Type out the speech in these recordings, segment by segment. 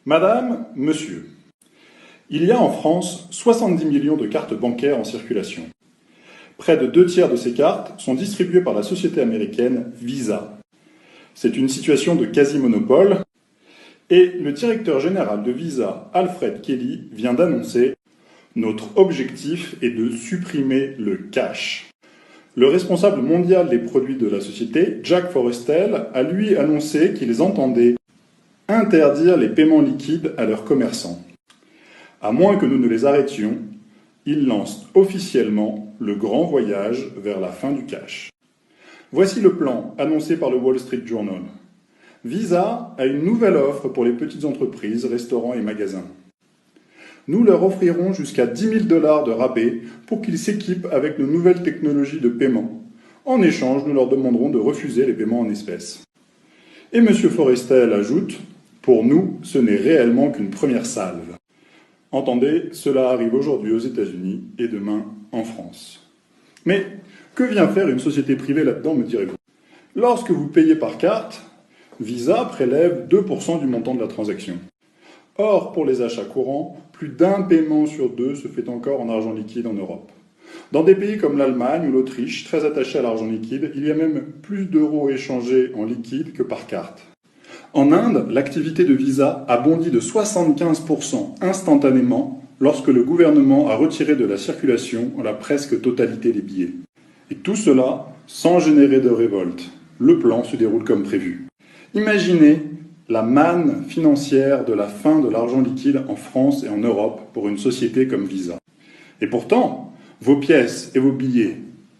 Madame, monsieur, il y a en France 70 millions de cartes bancaires en circulation. Près de 2 tiers de ces cartes sont distribuées par la société américaine Visa. C'est une situation de quasi-monopole et le directeur général de Visa, Alfred Kelly, vient d'annoncer « Notre objectif est de supprimer le cash ». Le responsable mondial des produits de la société, Jack Forestell, a lui annoncé qu'ils entendaient interdire les paiements liquides à leurs commerçants. À moins que nous ne les arrêtions, ils lancent officiellement le grand voyage vers la fin du cash. Voici le plan annoncé par le Wall Street Journal. Visa a une nouvelle offre pour les petites entreprises, restaurants et magasins. Nous leur offrirons jusqu'à 10 000 $ de rabais pour qu'ils s'équipent avec nos nouvelles technologies de paiement. En échange, nous leur demanderons de refuser les paiements en espèces. Et M. Forrestel ajoute « Pour nous, ce n'est réellement qu'une première salve ». Entendez, cela arrive aujourd'hui aux États-Unis et demain en France. Mais que vient faire une société privée là-dedans, me direz-vous? Lorsque vous payez par carte, Visa prélève 2% du montant de la transaction. Or, pour les achats courants, plus d'un paiement sur 2 se fait encore en argent liquide en Europe. Dans des pays comme l'Allemagne ou l'Autriche, très attachés à l'argent liquide, il y a même plus d'euros échangés en liquide que par carte. En Inde, l'activité de Visa a bondi de 75% instantanément lorsque le gouvernement a retiré de la circulation la presque totalité des billets. Et tout cela sans générer de révolte. Le plan se déroule comme prévu. Imaginez la manne financière de la fin de l'argent liquide en France et en Europe pour une société comme Visa. Et pourtant, vos pièces et vos billets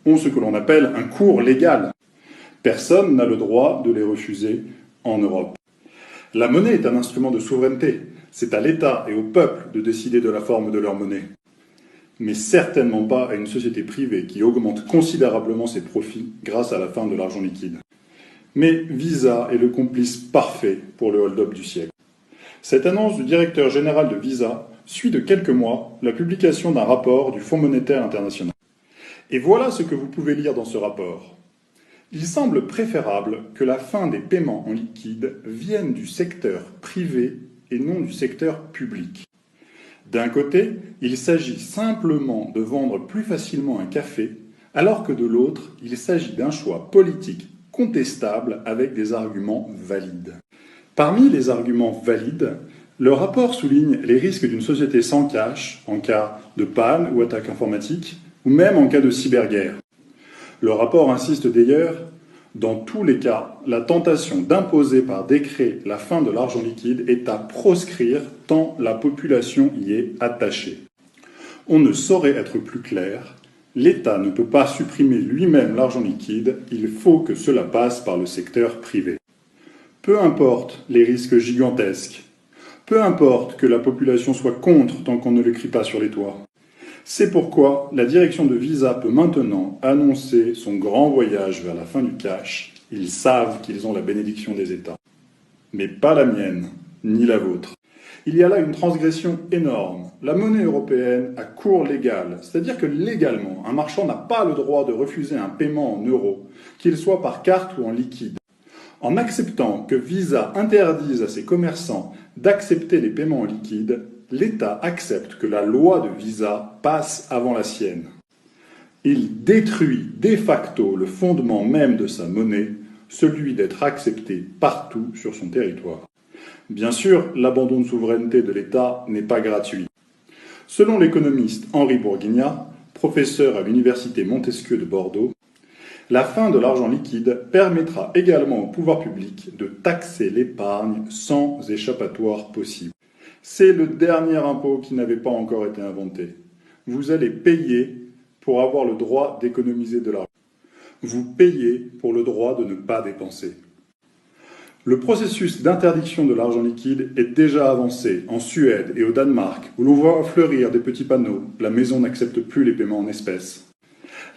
ont ce que l'on appelle un cours légal. Personne n'a le droit de les refuser en Europe. La monnaie est un instrument de souveraineté. C'est à l'État et au peuple de décider de la forme de leur monnaie. Mais certainement pas à une société privée qui augmente considérablement ses profits grâce à la fin de l'argent liquide. Mais Visa est le complice parfait pour le hold-up du siècle. Cette annonce du directeur général de Visa suit de quelques mois la publication d'un rapport du Fonds monétaire international. Et voilà ce que vous pouvez lire dans ce rapport. Il semble préférable que la fin des paiements en liquide vienne du secteur privé et non du secteur public. D'un côté, il s'agit simplement de vendre plus facilement un café, alors que de l'autre, il s'agit d'un choix politique contestable avec des arguments valides. Parmi les arguments valides, le rapport souligne les risques d'une société sans cash en cas de panne ou attaque informatique, ou même en cas de cyberguerre. Le rapport insiste d'ailleurs, dans tous les cas, la tentation d'imposer par décret la fin de l'argent liquide est à proscrire tant la population y est attachée. On ne saurait être plus clair, l'État ne peut pas supprimer lui-même l'argent liquide, il faut que cela passe par le secteur privé. Peu importe les risques gigantesques, peu importe que la population soit contre tant qu'on ne le crie pas sur les toits. C'est pourquoi la direction de Visa peut maintenant annoncer son grand voyage vers la fin du cash. Ils savent qu'ils ont la bénédiction des États. Mais pas la mienne, ni la vôtre. Il y a là une transgression énorme. La monnaie européenne a cours légal, c'est-à-dire que légalement, un marchand n'a pas le droit de refuser un paiement en euros, qu'il soit par carte ou en liquide. En acceptant que Visa interdise à ses commerçants d'accepter les paiements en liquide, l'État accepte que la loi de Visa passe avant la sienne. Il détruit de facto le fondement même de sa monnaie, celui d'être accepté partout sur son territoire. Bien sûr, l'abandon de souveraineté de l'État n'est pas gratuit. Selon l'économiste Henri Bourguignat, professeur à l'université Montesquieu de Bordeaux, la fin de l'argent liquide permettra également au pouvoir public de taxer l'épargne sans échappatoire possible. C'est le dernier impôt qui n'avait pas encore été inventé. Vous allez payer pour avoir le droit d'économiser de l'argent. Vous payez pour le droit de ne pas dépenser. Le processus d'interdiction de l'argent liquide est déjà avancé en Suède et au Danemark, où l'on voit fleurir des petits panneaux « La maison n'accepte plus les paiements en espèces ».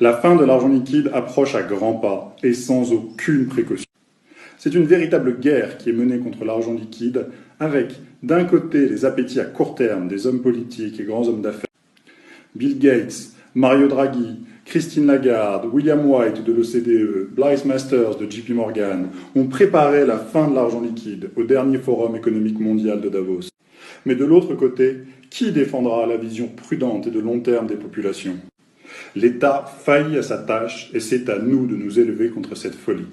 La fin de l'argent liquide approche à grands pas et sans aucune précaution. C'est une véritable guerre qui est menée contre l'argent liquide avec, d'un côté, les appétits à court terme des hommes politiques et grands hommes d'affaires. Bill Gates, Mario Draghi, Christine Lagarde, William White de l'OCDE, Blythe Masters de JP Morgan ont préparé la fin de l'argent liquide au dernier forum économique mondial de Davos. Mais de l'autre côté, qui défendra la vision prudente et de long terme des populations? L'État faillit à sa tâche et c'est à nous de nous élever contre cette folie.